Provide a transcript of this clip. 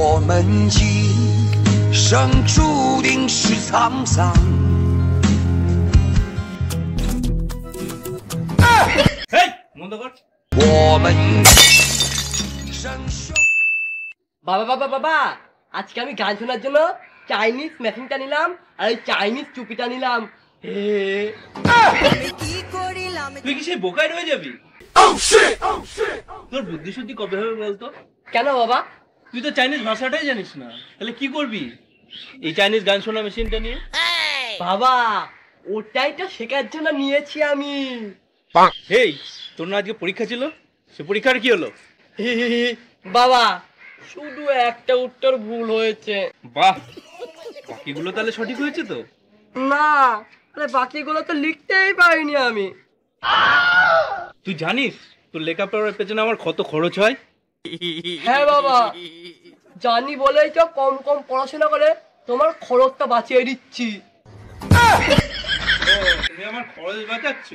我们今生注定是沧桑。我们生生。বাবা বাবা বাবা, আজকে আমি গান শোনার জন্য চাইনিজ মেশিনটা নিলাম আর এই চাইনিজ টুপিটা নিলাম। তুই কি সেই বোকায় রয়ে যাবি? তোর বুদ্ধি শুদ্ধি কবে হবে বলতো? কেন বাবা? তুই তো চাইনিজ ভাষাটাই জানিস না, তাহলে কি করবি এই চাইনিজ গান শোনা মেশিনটা নিয়ে? বাবা ওটাই তো শেখার জন্য নিয়েছি আমি। এই তোর না আজকে পরীক্ষা ছিল, সে পরীক্ষার কি হলো? বাবা শুধু একটা উত্তর ভুল হয়েছে। বাহ, বাকিগুলো তাহলে সঠিক হয়েছে তো? না, আরে বাকিগুলো তো লিখতেই পারিনি আমি। তুই জানিস তোর লেখাপড়ার পেছনে আমার কত খরচ হয়? হ্যাঁ বাবা জানি, বলেই তো কম কম পড়াশোনা করে তোমার খরচটা বাঁচিয়ে দিচ্ছি। তুমি আমার খরচ বাঁচাচ্ছ?